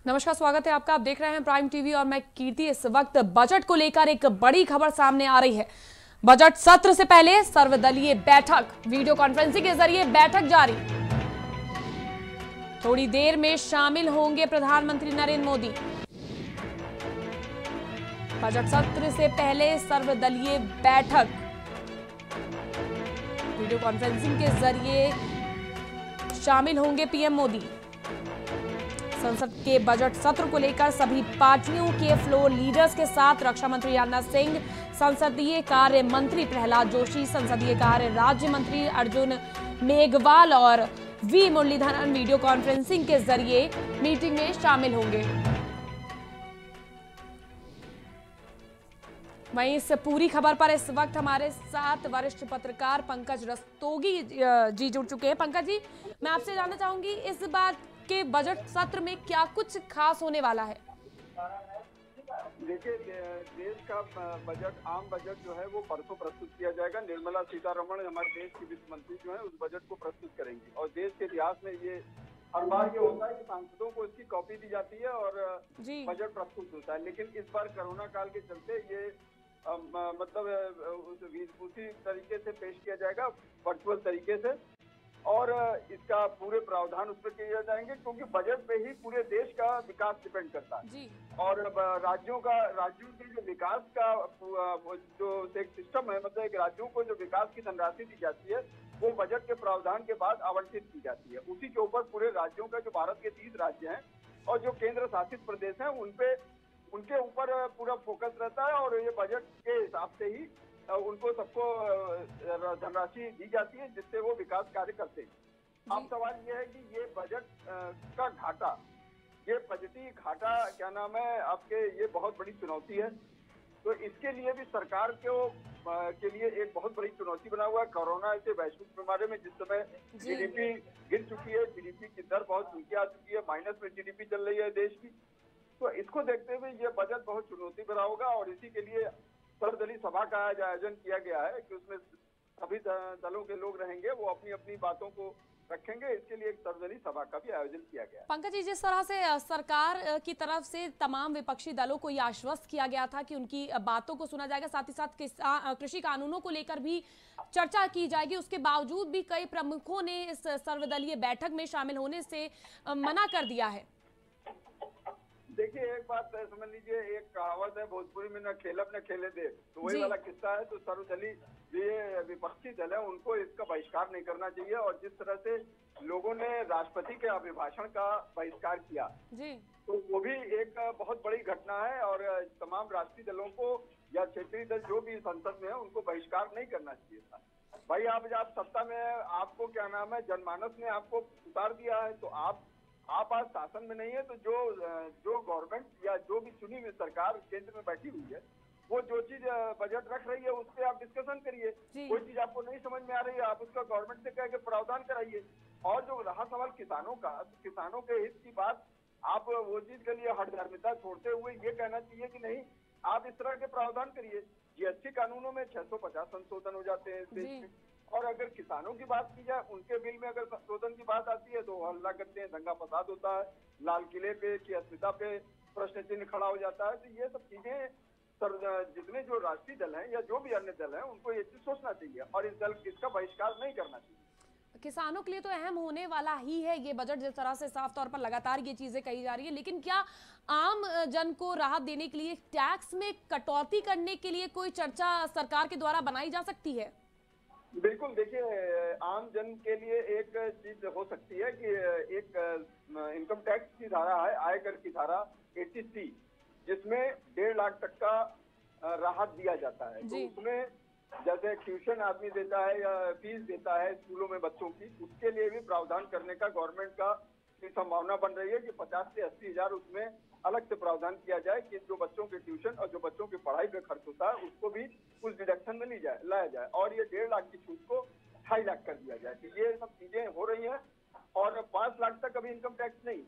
नमस्कार, स्वागत है आपका। आप देख रहे हैं प्राइम टीवी और मैं कीर्ति। इस वक्त बजट को लेकर एक बड़ी खबर सामने आ रही है। बजट सत्र से पहले सर्वदलीय बैठक, वीडियो कॉन्फ्रेंसिंग के जरिए बैठक जारी। थोड़ी देर में शामिल होंगे प्रधानमंत्री नरेंद्र मोदी। बजट सत्र से पहले सर्वदलीय बैठक, वीडियो कॉन्फ्रेंसिंग के जरिए शामिल होंगे पीएम मोदी। संसद के बजट सत्र को लेकर सभी पार्टियों के फ्लोर लीडर्स के साथ रक्षा मंत्री राजनाथ सिंह, संसदीय कार्य मंत्री प्रहलाद जोशी, संसदीय कार्य राज्य मंत्री अर्जुन मेघवाल और वी मुरलीधरन वीडियो कॉन्फ्रेंसिंग के जरिए मीटिंग में शामिल होंगे। वहीं इस पूरी खबर पर इस वक्त हमारे साथ वरिष्ठ पत्रकार पंकज रस्तोगी जी जुड़ चुके हैं। पंकज जी, मैं आपसे जानना चाहूंगी इस बार के बजट सत्र में क्या कुछ खास होने वाला है? देखिए, देश का बजट, आम बजट जो है वो परसों प्रस्तुत किया जाएगा। निर्मला सीतारमण हमारे देश की वित्त मंत्री जो है उस बजट को प्रस्तुत करेंगी और देश के इतिहास में ये हर बार ये होता है कि सांसदों को इसकी कॉपी दी जाती है और बजट प्रस्तुत होता है। लेकिन इस बार कोरोना काल के चलते ये उसी तरीके से पेश किया जाएगा, वर्चुअल तरीके से, और इसका पूरे प्रावधान उस पर किए जाएंगे क्योंकि बजट पे ही पूरे देश का विकास डिपेंड करता है जी। और राज्यों के जो विकास का जो एक सिस्टम है, मतलब एक राज्यों को जो विकास की धनराशि दी जाती है वो बजट के प्रावधान के बाद आवंटित की जाती है। उसी के ऊपर पूरे राज्यों का, जो भारत के 30 राज्य हैं और जो केंद्र शासित प्रदेश हैं, उनके ऊपर पूरा फोकस रहता है और ये बजट के हिसाब से ही उनको सबको धनराशि दी जाती है जिससे वो विकास कार्य करते हैं। अब सवाल ये है कि ये बजट का घाटा, ये बजटीय घाटा क्या नाम है आपके, ये बहुत बड़ी चुनौती है। तो इसके लिए भी सरकार के लिए एक बहुत बड़ी चुनौती बना हुआ है। कोरोना ऐसे वैश्विक बीमारी में जिस समय जीडीपी गिर चुकी है, जीडीपी की दर बहुत नीचे आ चुकी है, माइनस में जीडीपी चल रही है देश की, तो इसको देखते हुए ये बजट बहुत चुनौती भरा होगा। और इसी के लिए सर्वदलीय सभा का आयोजन किया गया है कि उसमें सभी दलों के लोग रहेंगे, वो अपनी अपनी बातों को रखेंगे। इसके लिए एक सर्वदलीय सभा का भी आयोजन किया गया है। पंकज जी, जिस तरह से सरकार की तरफ से तमाम विपक्षी दलों को यह आश्वस्त किया गया था कि उनकी बातों को सुना जाएगा, साथ ही साथ कृषि कानूनों को लेकर भी चर्चा की जाएगी, उसके बावजूद भी कई प्रमुखों ने इस सर्वदलीय बैठक में शामिल होने से मना कर दिया है। देखिए, एक बात समझ लीजिए, एक कहावत है भोजपुरी में, न खेलब न खेले दे, तो वही वाला किस्सा है। तो सर्वदलीय ये विपक्षी दल है उनको इसका बहिष्कार नहीं करना चाहिए। और जिस तरह से लोगों ने राष्ट्रपति के अभिभाषण का बहिष्कार किया जी, तो वो भी एक बहुत बड़ी घटना है। और तमाम राष्ट्रीय दलों को या क्षेत्रीय दल जो भी संसद में है उनको बहिष्कार नहीं करना चाहिए था। भाई, आप सत्ता में है, आपको क्या नाम है, जनमानस ने आपको उतार दिया है, तो आप आज शासन में नहीं है, तो जो गवर्नमेंट या जो भी चुनी हुई सरकार केंद्र में बैठी हुई है, वो जो चीज बजट रख रही है उस पर आप डिस्कशन करिए। कोई चीज आपको नहीं समझ में आ रही है, आप उसका गवर्नमेंट से कह के प्रावधान कराइए। और जो रहा सवाल किसानों का, किसानों के हित की बात, आप वो चीज के लिए हठधर्मिता छोड़ते हुए ये कहना चाहिए कि नहीं, आप इस तरह के प्रावधान करिए। जीएसटी कानूनों में 650 संशोधन हो जाते हैं इस देश में, और अगर किसानों की बात की जाए, उनके बिल में अगर संशोधन की बात आती है तो हल्ला करते हैं, दंगा फसाद होता है, लाल किले पे की अस्मिता पे प्रश्न चिन्ह खड़ा हो जाता है। तो ये सब चीजें जितने जो राष्ट्रीय दल हैं या जो भी अन्य दल हैं उनको ये चीज सोचना चाहिए और इसका बहिष्कार नहीं करना चाहिए। किसानों के लिए तो अहम होने वाला ही है ये बजट, जिस तरह से साफ तौर पर लगातार ये चीजें कही जा रही है। लेकिन क्या आम जन को राहत देने के लिए टैक्स में कटौती करने के लिए कोई चर्चा सरकार के द्वारा बनाई जा सकती है? बिल्कुल, देखिए, आम जन के लिए एक चीज हो सकती है कि एक इनकम टैक्स की धारा है, आयकर की धारा 80C, जिसमें 1.5 लाख तक का राहत दिया जाता है। तो उसमें जैसे ट्यूशन आदमी देता है या फीस देता है स्कूलों में बच्चों की, उसके लिए भी प्रावधान करने का गवर्नमेंट का संभावना बन रही है कि 50 से 80 हजार उसमें अलग से प्रावधान किया जाए कि जो बच्चों के ट्यूशन और जो बच्चों की पढ़ाई पे खर्च होता है उसको भी उस डिडक्शन में लाया जाए और ये 1.5 लाख की छूट को 2.5 लाख कर दिया जाए। तो ये सब चीजें हो रही हैं और 5 लाख तक अभी इनकम टैक्स नहीं।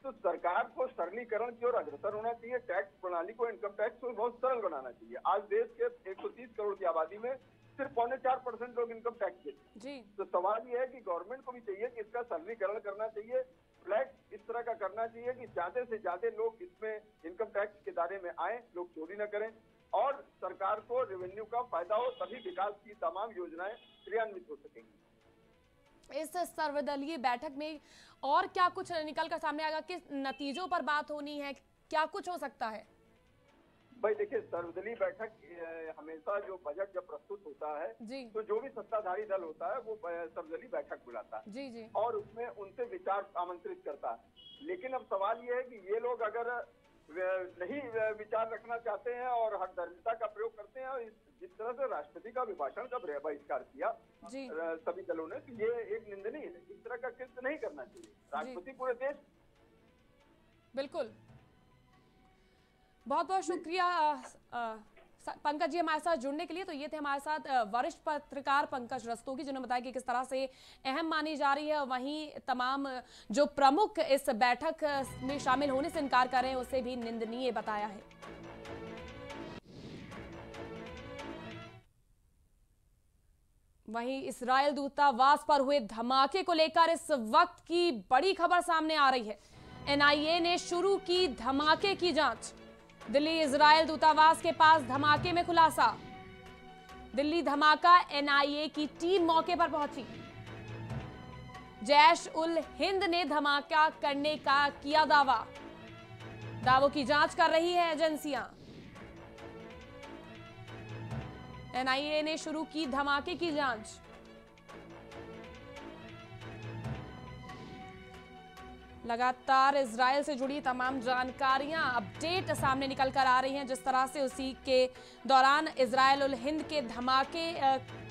तो सरकार को सरलीकरण की ओर अग्रसर होना चाहिए, टैक्स प्रणाली को, इनकम टैक्स को बहुत सरल बनाना चाहिए। आज देश के 130 करोड़ की आबादी में सिर्फ 4.25% लोग इनकम टैक्स देते हैं। तो सवाल ये है कि गवर्नमेंट को भी चाहिए कि इसका सरलीकरण करना चाहिए, फ्लैट इस तरह का करना चाहिए कि ज्यादा से ज्यादा लोग इसमें इनकम टैक्स के दायरे में आए, लोग चोरी न करें और सरकार को रेवेन्यू का फायदा हो, तभी विकास की तमाम योजनाएं क्रियान्वित हो सकेंगी। इस सर्वदलीय बैठक में और क्या कुछ निकल कर सामने आएगा, किस नतीजों पर बात होनी है, क्या कुछ हो सकता है? भाई देखिए, सर्वदलीय बैठक हमेशा जो बजट जब प्रस्तुत होता है जी। तो जो भी सत्ताधारी दल होता है वो सर्वदलीय बैठक बुलाता है जी जी। और उसमें उनसे विचार आमंत्रित करता है। लेकिन अब सवाल ये है कि ये लोग अगर नहीं विचार रखना चाहते हैं और हठधर्मिता का प्रयोग करते हैं, और जिस तरह से राष्ट्रपति का अभिभाषण का बहिष्कार किया सभी दलों ने, तो ये एक निंदनीय है। इस तरह का कृत्य नहीं करना चाहिए। राष्ट्रपति पूरे देश। बिल्कुल, बहुत बहुत शुक्रिया पंकज जी हमारे साथ जुड़ने के लिए। तो ये थे हमारे साथ वरिष्ठ पत्रकार पंकज रस्तोगी, जिन्होंने बताया कि किस तरह से अहम मानी जा रही है। वहीं तमाम जो प्रमुख इस बैठक में शामिल होने से इनकार कर रहे हैं उसे भी निंदनीय बताया है। वहीं इजरायल दूतावास पर हुए धमाके को लेकर इस वक्त की बड़ी खबर सामने आ रही है। एनआईए ने शुरू की धमाके की जांच। दिल्ली इजरायल दूतावास के पास धमाके में खुलासा। दिल्ली धमाका, एनआईए की टीम मौके पर पहुंची। जैश उल हिंद ने धमाका करने का किया दावा। दावों की जांच कर रही है एजेंसियां। एनआईए ने शुरू की धमाके की जांच। लगातार इजरायल से जुड़ी तमाम जानकारियां, अपडेट सामने निकल कर आ रही हैं। जिस तरह से उसी के दौरान इजरायल उल हिंद के धमाके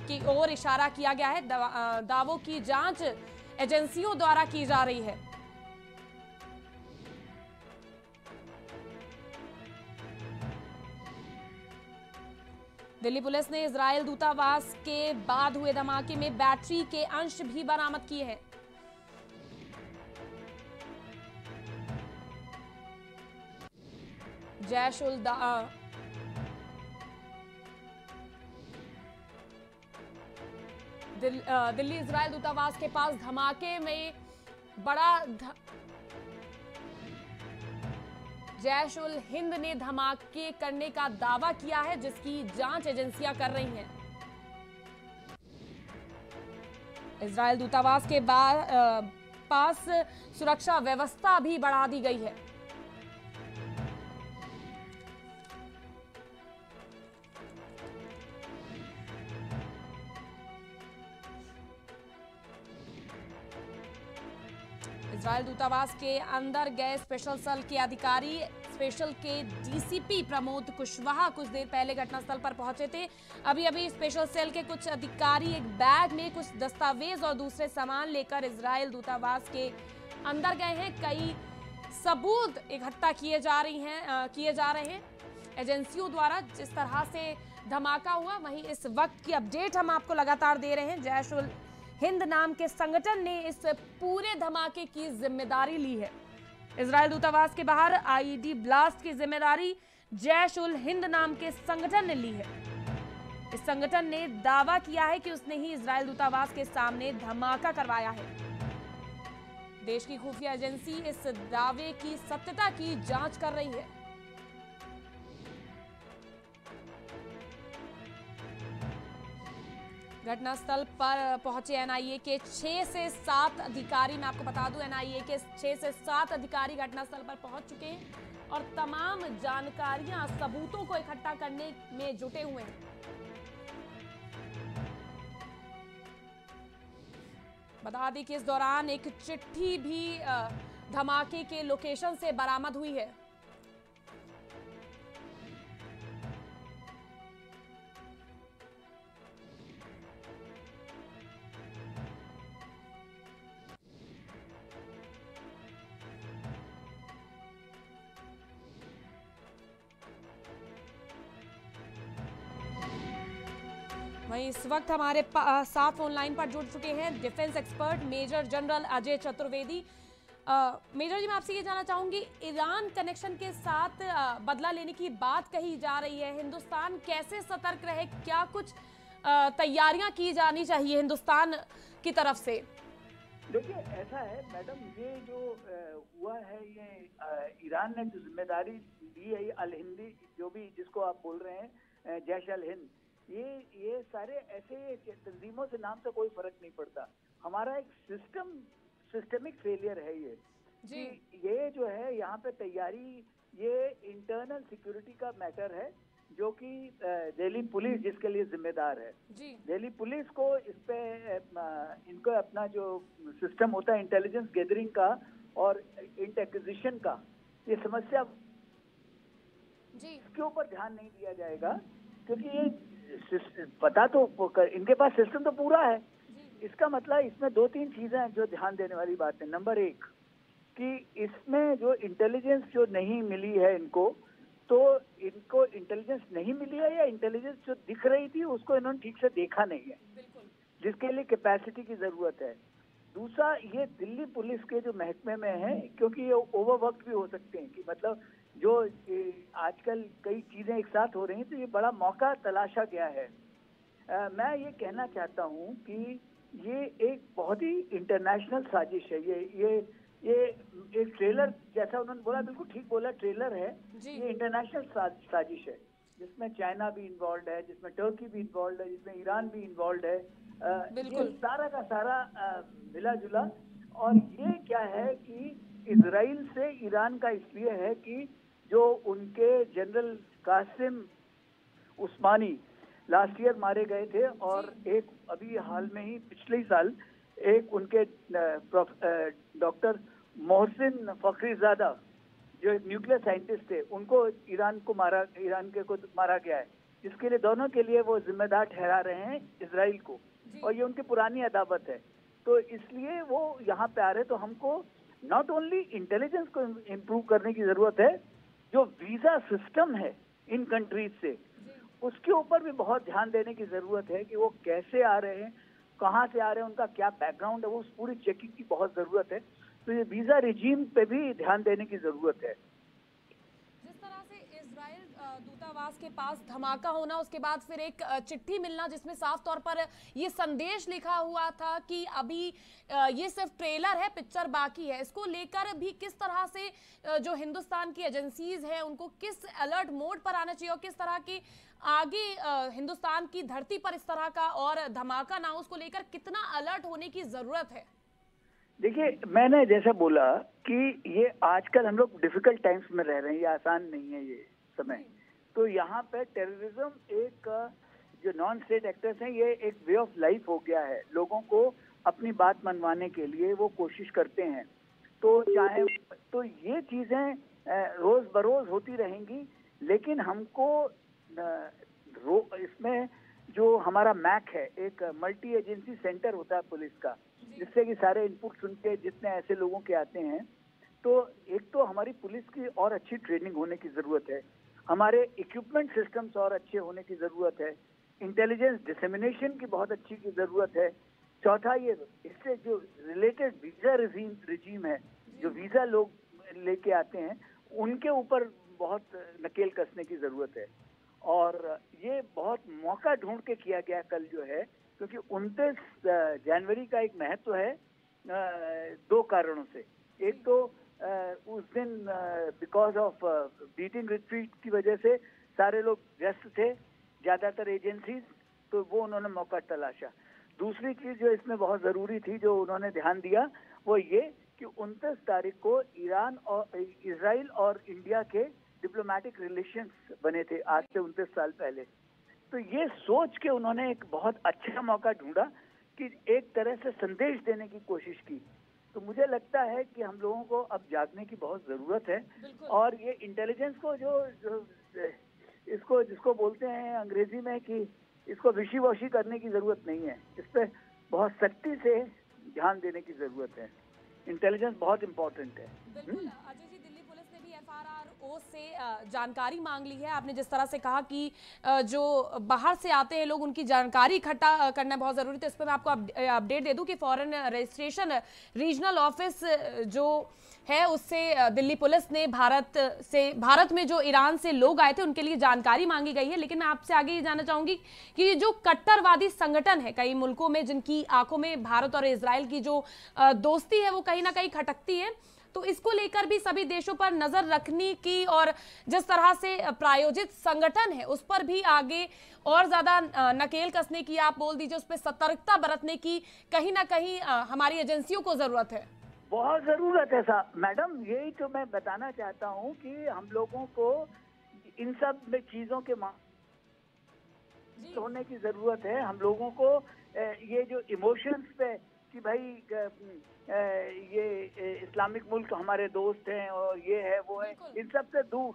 की ओर इशारा किया गया है। दावों की जांच एजेंसियों द्वारा की जा रही है। दिल्ली पुलिस ने इजरायल दूतावास के बाद हुए धमाके में बैटरी के अंश भी बरामद किए हैं। जैश उल दिल्ली इजरायल दूतावास के पास धमाके में जैश उल हिंद ने धमाके करने का दावा किया है, जिसकी जांच एजेंसियां कर रही हैं। इजरायल दूतावास के पास सुरक्षा व्यवस्था भी बढ़ा दी गई है। इजरायल दूतावास के अंदर गए स्पेशल सेल के अधिकारी, स्पेशल के डीसीपी प्रमोद कुशवाहा कुछ देर पहले घटनास्थल पर पहुंचे थे। अभी अभी स्पेशल सेल के कुछ अधिकारी एक बैग में कुछ दस्तावेज और दूसरे सामान लेकर इजरायल दूतावास के अंदर गए हैं। कई सबूत इकट्ठा किए जा रहे हैं एजेंसियों द्वारा। जिस तरह से धमाका हुआ, वहीं इस वक्त की अपडेट हम आपको लगातार दे रहे हैं। जैश उल हिंद नाम के संगठन ने इस पूरे धमाके की जिम्मेदारी ली है। इजरायल दूतावास के बाहर आईईडी ब्लास्ट की जिम्मेदारी जैश उल हिंद नाम के संगठन ने ली है। इस संगठन ने दावा किया है कि उसने ही इजरायल दूतावास के सामने धमाका करवाया है। देश की खुफिया एजेंसी इस दावे की सत्यता की जांच कर रही है। घटनास्थल पर पहुंचे एनआईए के 6 से 7 अधिकारी। मैं आपको बता दूं, एनआईए के 6 से 7 अधिकारी घटनास्थल पर पहुंच चुके हैं और तमाम जानकारियां, सबूतों को इकट्ठा करने में जुटे हुए हैं। बता दें कि इस दौरान एक चिट्ठी भी धमाके के लोकेशन से बरामद हुई है। वहीं इस वक्त हमारे साथ फोन लाइन पर जुड़ चुके हैं defence expert major general Ajay Chaturvedi. Major ji, मैं आपसे ये जानना चाहूंगी, ईरान कनेक्शन के साथ बदला लेने की बात कही जा रही है। हिंदुस्तान कैसे सतर्क रहे, क्या कुछ तैयारियां की जानी चाहिए हिंदुस्तान की तरफ से? देखिए ऐसा है मैडम, ये जो हुआ है, ये ईरान ने जो जिम्मेदारी ली है, ये अल हिंदी जो भी जिसको आप बोल रहे हैं, जैश अल हिंद, ये सारे ऐसे तंजीमों से नाम से कोई फर्क नहीं पड़ता। हमारा एक सिस्टमिक फेलियर है ये जी। कि ये जो है यहाँ पे तैयारी, ये इंटरनल सिक्योरिटी का मैटर है जो कि दिल्ली पुलिस जिसके लिए जिम्मेदार है। जी। दिल्ली पुलिस को इस पे इनको अपना जो सिस्टम होता है इंटेलिजेंस गैदरिंग का और इंट एक्विजिशन का, ये समस्या जी। इसके ऊपर ध्यान नहीं दिया जाएगा क्योंकि ये पता तो इनके पास सिस्टम तो पूरा है। इसका मतलब इसमें दो तीन चीजें हैं जो ध्यान देने वाली बात है। नंबर एक कि इसमें जो इंटेलिजेंस जो नहीं मिली है इनको, तो इनको इंटेलिजेंस नहीं मिली है या इंटेलिजेंस जो दिख रही थी उसको इन्होंने ठीक से देखा नहीं है, जिसके लिए कैपेसिटी की जरूरत है। दूसरा, ये दिल्ली पुलिस के जो महकमे में है, क्योंकि ये ओवरवर्क भी हो सकते हैं कि मतलब जो आजकल कई चीजें एक साथ हो रही हैं, तो ये बड़ा मौका तलाशा गया है। मैं ये कहना चाहता हूँ कि ये एक बहुत ही इंटरनेशनल साजिश है। ये एक ट्रेलर जैसा उन्होंने बोला, बिल्कुल ठीक बोला, ट्रेलर है। ये इंटरनेशनल साजिश है जिसमें चाइना भी इन्वॉल्व है, जिसमें टर्की भी इन्वॉल्व है, जिसमें ईरान भी इन्वॉल्व है। ये सारा का सारा मिला जुला। और ये क्या है कि इजराइल से ईरान का इसलिए है कि जो उनके जनरल कासिम उस्मानी लास्ट ईयर मारे गए थे, और एक अभी हाल में ही पिछले साल एक उनके डॉक्टर मोहसिन फखरीजादा जो एक न्यूक्लियर साइंटिस्ट थे, उनको ईरान को मारा गया है, जिसके लिए दोनों के लिए वो जिम्मेदार ठहरा रहे हैं इजराइल को, और ये उनकी पुरानी अदावत है। तो इसलिए वो यहाँ पे आ रहे। तो हमको नॉट ओनली इंटेलिजेंस को इम्प्रूव करने की जरूरत है, जो वीजा सिस्टम है इन कंट्रीज से उसके ऊपर भी बहुत ध्यान देने की जरूरत है कि वो कैसे आ रहे हैं, कहाँ से आ रहे हैं, उनका क्या बैकग्राउंड है, वो पूरी चेकिंग की बहुत जरूरत है। तो ये वीजा रिजीम पे भी ध्यान देने की जरूरत है। जिस तरह से इजराइल दूतावास के पास धमाका होना, उसके बाद फिर एक चिट्ठी मिलना जिसमें साफ तौर पर ये संदेश लिखा हुआ था कि अभी ये सिर्फ ट्रेलर है, पिक्चर बाकी है, इसको लेकर भी किस तरह से जो हिंदुस्तान की एजेंसीज हैं उनको किस अलर्ट मोड पर आना चाहिए और किस तरह की आगे हिंदुस्तान की धरती पर इस तरह का और धमाका ना हो, उसको लेकर कितना अलर्ट होने की जरूरत है? देखिए, मैंने जैसा बोला कि ये आजकल हम लोग डिफिकल्ट टाइम्स में रह रहे हैं, ये आसान नहीं है ये समय। तो यहाँ पे टेररिज्म एक जो नॉन स्टेट एक्टर्स हैं, ये एक वे ऑफ लाइफ हो गया है। लोगों को अपनी बात मनवाने के लिए वो कोशिश करते हैं। तो ये चीजें रोज बरोज होती रहेंगी, लेकिन हमको इसमें जो हमारा मैक है, एक मल्टी एजेंसी सेंटर होता है पुलिस का, जिससे कि सारे इनपुट सुन के जितने ऐसे लोगों के आते हैं, तो एक तो हमारी पुलिस की और अच्छी ट्रेनिंग होने की जरूरत है, हमारे इक्विपमेंट सिस्टम्स और अच्छे होने की जरूरत है, इंटेलिजेंस डिसेमिनेशन की बहुत अच्छी की जरूरत है। चौथा, ये इससे जो रिलेटेड वीजा रिजीम है, जो वीजा लोग लेके आते हैं, उनके ऊपर बहुत नकेल कसने की जरूरत है। और ये बहुत मौका ढूंढ के किया गया कल जो है, क्योंकि 29 जनवरी का एक महत्व है दो कारणों से। एक तो उस दिन बिकॉज ऑफ बीटिंग रिट्रीट की वजह से सारे लोग व्यस्त थे, ज्यादातर एजेंसीज, तो वो उन्होंने मौका तलाशा। दूसरी चीज जो इसमें बहुत जरूरी थी, जो उन्होंने ध्यान दिया, वो ये कि 29 तारीख को ईरान और इजराइल और इंडिया के डिप्लोमेटिक रिलेशंस बने थे आज से 29 साल पहले। तो ये सोच के उन्होंने एक बहुत अच्छा मौका ढूंढा कि एक तरह से संदेश देने की कोशिश की। तो मुझे लगता है कि हम लोगों को अब जागने की बहुत जरूरत है, और ये इंटेलिजेंस को जो इसको जिसको बोलते हैं अंग्रेजी में कि इसको विशी वॉशी करने की जरूरत नहीं है, इस पे बहुत सख्ती से ध्यान देने की जरूरत है। इंटेलिजेंस बहुत इम्पोर्टेंट है। बिल्कुल अजय जी, दिल्ली पुलिस ने भी एफआईआर ओर से जानकारी मांग ली है। आपने जिस तरह से कहा कि जो बाहर से आते हैं लोग, उनकी जानकारी इकट्ठा करना बहुत जरूरी, तो इस पर मैं आपको अपडेट दे दूं कि फॉरेन रजिस्ट्रेशन रीजनल ऑफिस जो है उससे दिल्ली पुलिस ने भारत में जो ईरान से लोग आए थे उनके लिए जानकारी मांगी गई है। लेकिन मैं आपसे आगे ये जानना चाहूंगी कि जो कट्टरवादी संगठन है कई मुल्कों में, जिनकी आंखों में भारत और इजराइल की जो दोस्ती है वो कहीं ना कहीं खटकती है, तो इसको लेकर भी सभी देशों पर नजर रखने की और जिस तरह से प्रायोजित संगठन है उस पर भी आगे और ज्यादा नकेल कसने की, आप बोल दीजिए, उस पर सतर्कता बरतने की कहीं ना कहीं हमारी एजेंसियों को जरूरत है। बहुत जरूरत है साहब मैडम, यही तो मैं बताना चाहता हूँ कि हम लोगों को इन सब में चीजों के होने की जरूरत है। हम लोगों को ये जो इमोशंस पे कि भाई ये इस्लामिक मुल्क हमारे दोस्त हैं और ये है वो है, इन सब से दूर।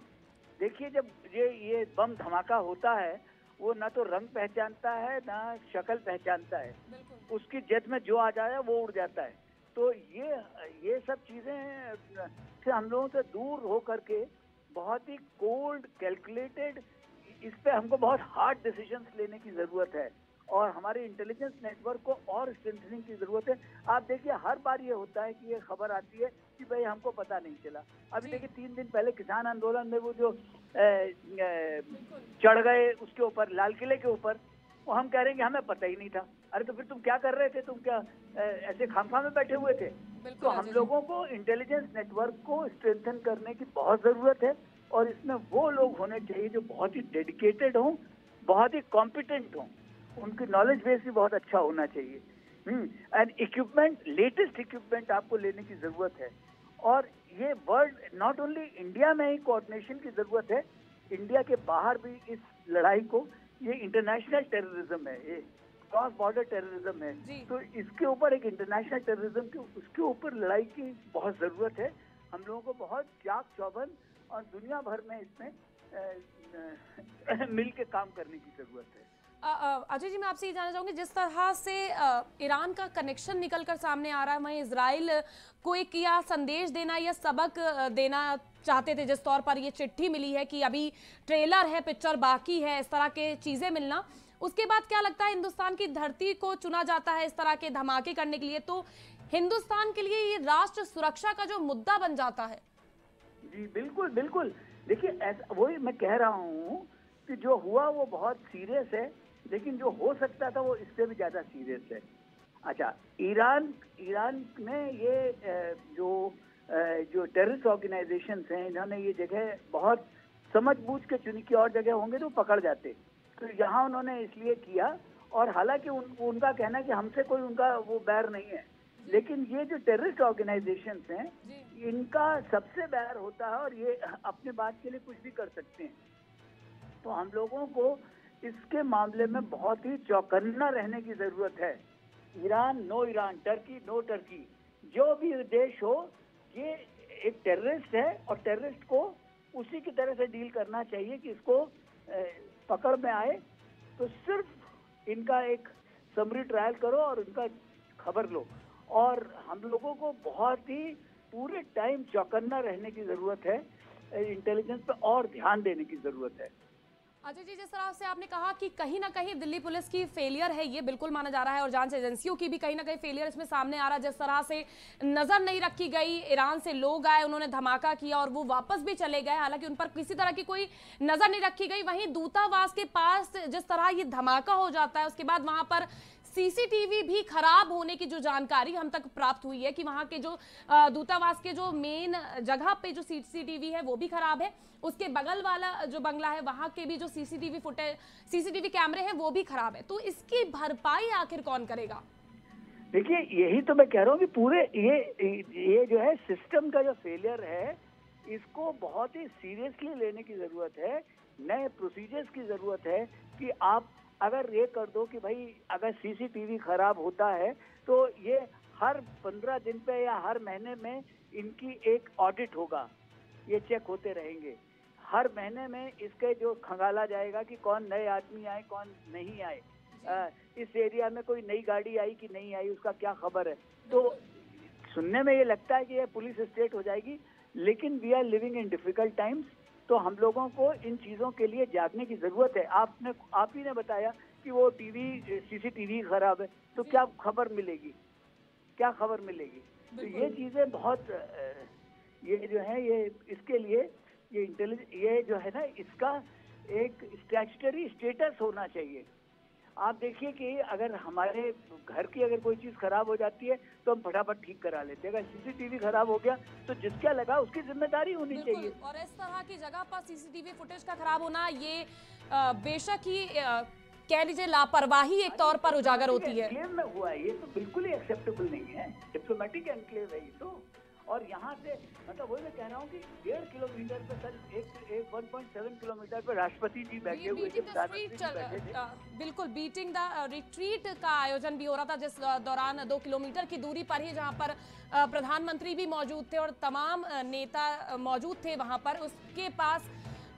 देखिए जब ये बम धमाका होता है वो ना तो रंग पहचानता है ना शक्ल पहचानता है, उसकी जेट में जो आ जाए वो उड़ जाता है। तो ये सब चीजें से हम लोगों से दूर हो करके बहुत ही कोल्ड कैलकुलेटेड, इस पे हमको बहुत हार्ड डिसीजंस लेने की जरूरत है और हमारे इंटेलिजेंस नेटवर्क को और स्ट्रेंथनिंग की जरूरत है। आप देखिए हर बार ये होता है कि ये खबर आती है कि भाई हमको पता नहीं चला। अभी देखिए 3 दिन पहले किसान आंदोलन में वो जो चढ़ गए उसके ऊपर, लाल किले के ऊपर, वो हम कह रहे हैं कि हमें पता ही नहीं था। अरे तो फिर तुम क्या कर रहे थे, तुम क्या ऐसे खामखा में बैठे हुए थे? तो हम लोगों को इंटेलिजेंस नेटवर्क को स्ट्रेंथन करने की बहुत जरूरत है और इसमें वो लोग होने चाहिए जो बहुत ही डेडिकेटेड हों, बहुत ही कॉम्पिटेंट हों, उनकी नॉलेज बेस भी बहुत अच्छा होना चाहिए। एंड इक्विपमेंट, लेटेस्ट इक्विपमेंट आपको लेने की जरूरत है। और ये वर्ल्ड, नॉट ओनली इंडिया में ही कोऑर्डिनेशन की जरूरत है, इंडिया के बाहर भी इस लड़ाई को, ये इंटरनेशनल टेररिज्म है, ये क्रॉस बॉर्डर टेररिज्म है, तो इसके ऊपर एक इंटरनेशनल टेररिज्म की, उसके ऊपर लड़ाई की बहुत जरूरत है। हम लोगों को बहुत चाक चौबंद और दुनिया भर में इसमें मिल के काम करने की जरूरत है। अजय जी, मैं आपसे ये जानना चाहूंगी, जिस तरह से ईरान का कनेक्शन निकलकर सामने आ रहा है, वहीं इजराइल को एक या संदेश देना या सबक देना चाहते थे, जिस तौर पर ये चिट्ठी मिली है कि अभी ट्रेलर है, पिक्चर बाकी है, इस तरह के चीजें मिलना, उसके बाद क्या लगता है हिंदुस्तान की धरती को चुना जाता है इस तरह के धमाके करने के लिए, तो हिंदुस्तान के लिए ये राष्ट्र सुरक्षा का जो मुद्दा बन जाता है? जी बिल्कुल बिल्कुल, देखिए वही मैं कह रहा हूँ कि जो हुआ वो बहुत सीरियस है, लेकिन जो हो सकता था वो इससे भी ज्यादा सीरियस है। अच्छा, ईरान में ये जो टेररिस्ट ऑर्गेनाइजेशंस हैं, इन्होंने ये जगह बहुत समझबूझ के चुनी, की और जगह होंगे तो पकड़ जाते, तो यहाँ उन्होंने इसलिए किया। और हालांकि उनका कहना है कि हमसे कोई उनका वो बैर नहीं है, लेकिन ये जो टेररिस्ट ऑर्गेनाइजेशंस हैं इनका सबसे बैर होता है और ये अपने बात के लिए कुछ भी कर सकते हैं। तो हम लोगों को इसके मामले में बहुत ही चौकन्ना रहने की जरूरत है। Iran no Iran, Turkey no Turkey, जो भी देश हो, ये एक टेररिस्ट है और टेररिस्ट को उसी की तरह से डील करना चाहिए कि इसको पकड़ में आए तो सिर्फ इनका एक समरी ट्रायल करो और उनका खबर लो। और हम लोगों को बहुत ही पूरे टाइम चौकन्ना रहने की जरूरत है, इंटेलिजेंस पे और ध्यान देने की जरूरत है। अजय जी, जिस तरह से आपने कहा कि कहीं ना कहीं दिल्ली पुलिस की फेलियर है, ये बिल्कुल माना जा रहा है, और जांच एजेंसियों की भी कहीं ना कहीं फेलियर इसमें सामने आ रहा है। जिस तरह से नजर नहीं रखी गई, ईरान से लोग आए, उन्होंने धमाका किया और वो वापस भी चले गए, हालांकि उन पर किसी तरह की कोई नजर नहीं रखी गई। वहीं दूतावास के पास जिस तरह ये धमाका हो जाता है, उसके बाद वहां पर सीसीटीवी भी खराब होने की जो जानकारी हम तक प्राप्त हुई है कि वहां के जो दूतावास के जो मेन जगह पे जो सीसीटीवी है वो भी खराब है, उसके बगल वाला जो बंगला है वहां के भी जो सीसीटीवी कैमरे हैं वो भी खराब है। तो इसकी भरपाई आखिर कौन करेगा? देखिए यही तो मैं कह रहा हूँ कि पूरे ये जो है सिस्टम का जो फेलियर है, इसको बहुत ही सीरियसली लेने की जरूरत है। नए प्रोसीजर्स की जरूरत है कि आप अगर ये कर दो कि भाई अगर सीसीटीवी खराब होता है तो ये हर 15 दिन पे या हर महीने में इनकी एक ऑडिट होगा, ये चेक होते रहेंगे। हर महीने में इसके जो खंगाला जाएगा कि कौन नए आदमी आए कौन नहीं आए, इस एरिया में कोई नई गाड़ी आई कि नहीं आई, उसका क्या खबर है। तो सुनने में ये लगता है कि ये पुलिस स्टेट हो जाएगी, लेकिन we are living in difficult times तो हम लोगों को इन चीजों के लिए जागने की जरूरत है। आप ही ने बताया कि वो सीसीटीवी खराब है, तो क्या खबर मिलेगी, क्या खबर मिलेगी? तो ये चीजें बहुत ये जो है ये इसके लिए ये जो है ना, इसका एक स्टैट्यूटरी स्टेटस होना चाहिए। आप देखिए कि अगर हमारे घर की अगर कोई चीज खराब हो जाती है तो हम फटाफट ठीक करा लेते हैं। अगर सीसीटीवी खराब हो गया तो जिसका लगा उसकी जिम्मेदारी होनी चाहिए। और इस तरह की जगह पर सीसीटीवी फुटेज का खराब होना ये बेशक ही कह लीजिए लापरवाही एक तौर पर उजागर होती है। एनक्लेव में हुआ है, ये तो बिल्कुल ही एक्सेप्टेबल नहीं है। डिप्लोमेटिक एनक्लेव है ये तो। और यहाँ से मतलब वही मैं कह रहा हूँ कि 1.5 किलोमीटर पे सर एक 1.7 किलोमीटर पे राष्ट्रपति जी बैठे हुए थे, बिल्कुल बीटिंग द रिट्रीट का आयोजन भी हो रहा था, जिस दौरान 2 किलोमीटर की दूरी पर ही जहाँ पर प्रधानमंत्री भी मौजूद थे और तमाम नेता मौजूद थे वहां पर, उसके पास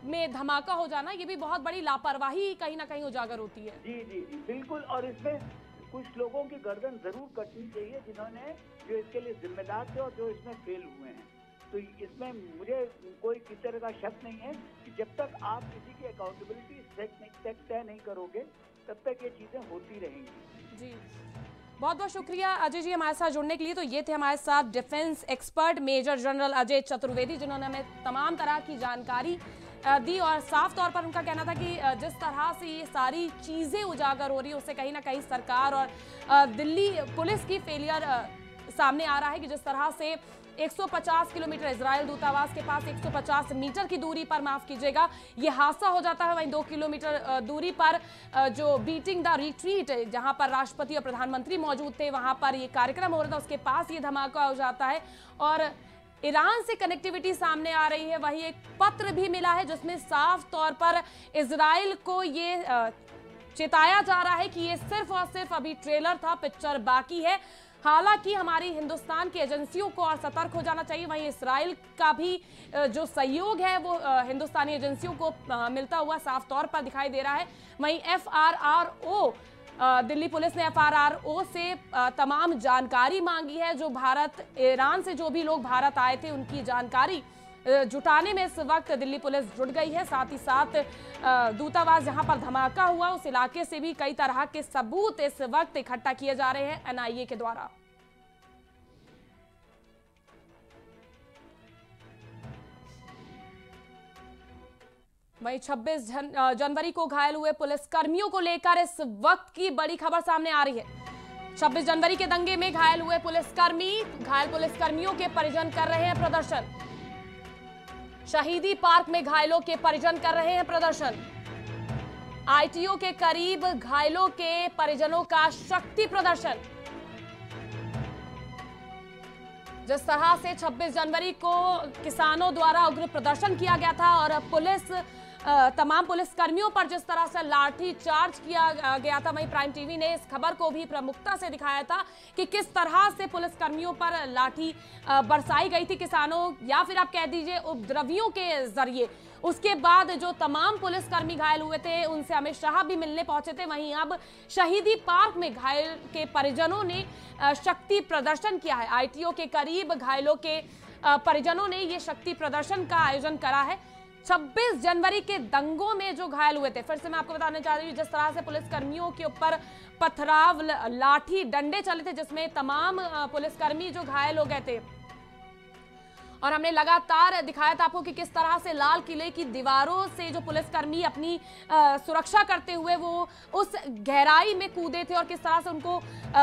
में धमाका हो जाना ये भी बहुत बड़ी लापरवाही कहीं ना कहीं उजागर होती है। जी जी जी बिल्कुल। और इसमें कुछ लोगों की गर्दन जरूर कटनी चाहिए जिन्होंने जो इसके लिए जिम्मेदार थे और जो इसमें फेल हुए हैं। तो इसमें मुझे कोई किसी तरह का शक नहीं है कि जब तक आप किसी की अकाउंटेबिलिटी तय नहीं करोगे तब तक ये चीजें होती रहेंगी। जी बहुत बहुत शुक्रिया अजय जी हमारे साथ जुड़ने के लिए। तो ये थे हमारे साथ defence expert major general Ajay Chaturvedi, जिन्होंने हमें तमाम तरह की जानकारी दी और साफ तौर पर उनका कहना था कि जिस तरह से ये सारी चीज़ें उजागर हो रही है उससे कहीं ना कहीं सरकार और दिल्ली पुलिस की फेलियर सामने आ रहा है कि जिस तरह से 150 किलोमीटर इजराइल दूतावास के पास 150 मीटर की दूरी पर, माफ कीजिएगा, ये हादसा हो जाता है। वहीं 2 किलोमीटर दूरी पर जो बीटिंग द रिट्रीट जहां पर राष्ट्रपति और प्रधानमंत्री मौजूद थे वहां पर ये कार्यक्रम हो रहा था, उसके पास ये धमाका हो जाता है। और ईरान से कनेक्टिविटी सामने आ रही है। वही एक पत्र भी मिला है जिसमें साफ तौर पर इजराइल को ये चेताया जा रहा है कि ये सिर्फ और सिर्फ अभी ट्रेलर था, पिक्चर बाकी है। हालांकि हमारी हिंदुस्तान की एजेंसियों को और सतर्क हो जाना चाहिए। वहीं इजराइल का भी जो सहयोग है वो हिंदुस्तानी एजेंसियों को मिलता हुआ साफ तौर पर दिखाई दे रहा है। वहीं FRRO दिल्ली पुलिस ने FRRO से तमाम जानकारी मांगी है। जो भारत ईरान से जो भी लोग भारत आए थे उनकी जानकारी जुटाने में इस वक्त दिल्ली पुलिस जुट गई है। साथ ही साथ दूतावास जहां पर धमाका हुआ उस इलाके से भी कई तरह के सबूत इस वक्त इकट्ठा किए जा रहे हैं NIA के द्वारा। वहीं 26 जनवरी को घायल हुए पुलिसकर्मियों को लेकर इस वक्त की बड़ी खबर सामने आ रही है। 26 जनवरी के दंगे में घायल हुए घायल पुलिसकर्मियों के परिजन कर रहे हैं प्रदर्शन। शहीदी पार्क में घायलों के परिजन कर रहे हैं प्रदर्शन। ITO के करीब घायलों के परिजनों का शक्ति प्रदर्शन। जिस तरह से 26 जनवरी को किसानों द्वारा उग्र प्रदर्शन किया गया था और तमाम पुलिसकर्मियों पर जिस तरह से लाठी चार्ज किया गया था, वहीं प्राइम टीवी ने इस खबर को भी प्रमुखता से दिखाया था कि किस तरह से पुलिसकर्मियों पर लाठी बरसाई गई थी किसानों या फिर आप कह दीजिए उपद्रवियों के जरिए। उसके बाद जो तमाम पुलिसकर्मी घायल हुए थे उनसे अमित शाह भी मिलने पहुंचे थे। वहीं अब शहीदी पार्क में घायल के परिजनों ने शक्ति प्रदर्शन किया है। ITO के करीब घायलों के परिजनों ने ये शक्ति प्रदर्शन का आयोजन करा है। 26 जनवरी के दंगों में जो घायल हुए थे, फिर से मैं आपको बताना चाह रही हूँ, जिस तरह से पुलिसकर्मियों के ऊपर पथराव, लाठी, डंडे चले थे, जिसमें तमाम पुलिसकर्मी जो घायल हो गए थे। और हमने लगातार दिखाया था आपको कि किस तरह से लाल किले की दीवारों से जो पुलिसकर्मी अपनी सुरक्षा करते हुए वो उस गहराई में कूदे थे और किस तरह से उनको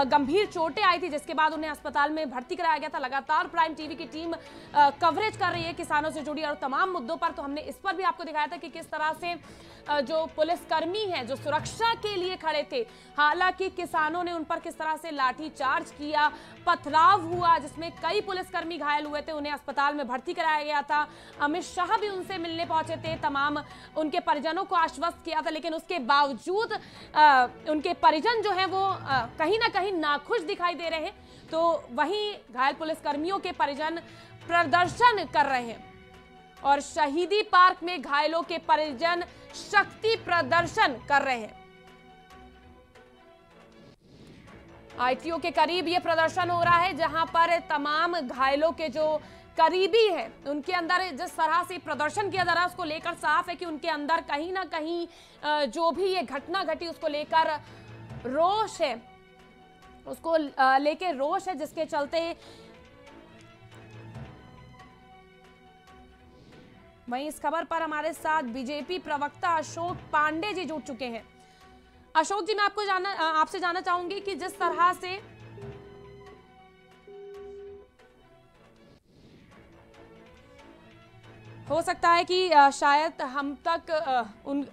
गंभीर चोटें आई थी, जिसके बाद उन्हें अस्पताल में भर्ती कराया गया था। लगातार प्राइम टीवी की टीम कवरेज कर रही है किसानों से जुड़ी और तमाम मुद्दों पर। तो हमने इस पर भी आपको दिखाया था कि किस तरह से जो पुलिसकर्मी हैं जो सुरक्षा के लिए खड़े थे, हालांकि किसानों ने उन पर किस तरह से लाठी चार्ज किया, पथराव हुआ, जिसमें कई पुलिसकर्मी घायल हुए थे, उन्हें अस्पताल में भर्ती कराया गया था। अमित शाह भी उनसे मिलने पहुंचे थे, तमाम उनके परिजनों को आश्वस्त किया था, लेकिन उसके बावजूद उनके परिजन जो हैं वो कहीं ना कहीं नाखुश दिखाई दे रहे हैं। तो वहीं घायल पुलिसकर्मियों के परिजन प्रदर्शन कर रहे हैं और शहीदी पार्क में घायलों के परिजन शक्ति प्रदर्शन कर रहे हैं। ITO के करीब यह प्रदर्शन हो रहा है जहां पर तमाम घायलों के जो करीबी है, उनके अंदर जिस तरह से प्रदर्शन किया जा रहा है उसको लेकर साफ है कि उनके अंदर कहीं ना कहीं जो भी ये घटना घटी उसको लेकर रोष है, उसको लेके रोष है, जिसके चलते वहीं इस खबर पर हमारे साथ बीजेपी प्रवक्ता अशोक पांडे जी जुड़ चुके हैं। अशोक जी, मैं आपसे जानना चाहूंगी कि जिस तरह से हो सकता है कि शायद हम तक उन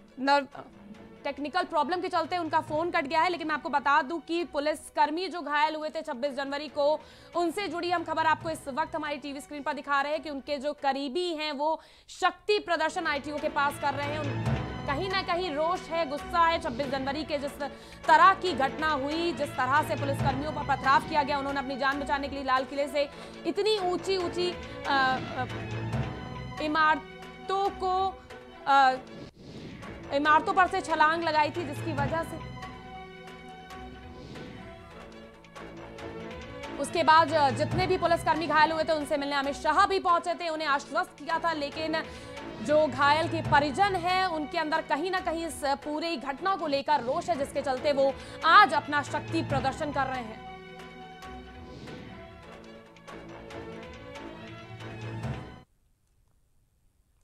टेक्निकल प्रॉब्लम के चलते उनका फोन कट गया है, लेकिन मैं आपको बता दूं कि पुलिसकर्मी जो घायल हुए थे 26 जनवरी को, उनसे जुड़ी हम खबर आपको इस वक्त हमारी टीवी स्क्रीन पर दिखा रहे हैं कि उनके जो करीबी हैं वो शक्ति प्रदर्शन आईटीओ के पास कर रहे हैं। कहीं ना कहीं रोष है, गुस्सा है। 26 जनवरी के जिस तरह की घटना हुई, जिस तरह से पुलिसकर्मियों पर पथराव किया गया, उन्होंने अपनी जान बचाने के लिए लाल किले से इतनी ऊंची ऊंची इमारतों पर से छलांग लगाई थी, जिसकी वजह से उसके बाद जितने भी पुलिसकर्मी घायल हुए थे उनसे मिलने अमित शाह भी पहुंचे थे, उन्हें आश्वस्त किया था। लेकिन जो घायल के परिजन हैं उनके अंदर कहीं ना कहीं इस पूरी घटना को लेकर रोष है, जिसके चलते वो आज अपना शक्ति प्रदर्शन कर रहे हैं।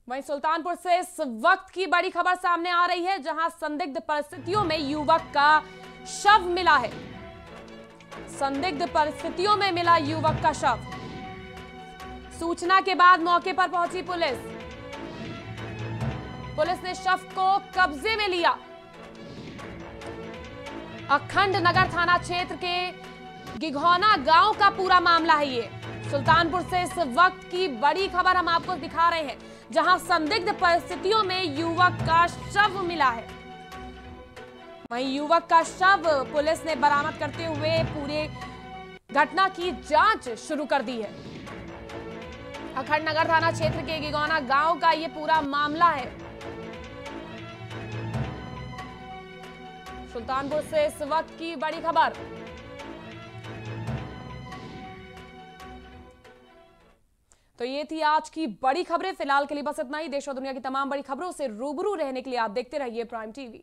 वहीं सुल्तानपुर से इस वक्त की बड़ी खबर सामने आ रही है, जहां संदिग्ध परिस्थितियों में युवक का शव मिला है। संदिग्ध परिस्थितियों में मिला युवक का शव। सूचना के बाद मौके पर पहुंची पुलिस। पुलिस ने शव को कब्जे में लिया। अखंड नगर थाना क्षेत्र के गिघौना गांव का पूरा मामला है ये। सुल्तानपुर से इस वक्त की बड़ी खबर हम आपको दिखा रहे हैं, जहां संदिग्ध परिस्थितियों में युवक का शव मिला है। वहीं युवक का शव पुलिस ने बरामद करते हुए पूरे घटना की जांच शुरू कर दी है। अखंड नगर थाना क्षेत्र के गिघौना गांव का ये पूरा मामला है। सुल्तानपुर से इस वक्त की बड़ी खबर। तो ये थी आज की बड़ी खबरें। फिलहाल के लिए बस इतना ही। देश और दुनिया की तमाम बड़ी खबरों से रूबरू रहने के लिए आप देखते रहिए प्राइम टीवी।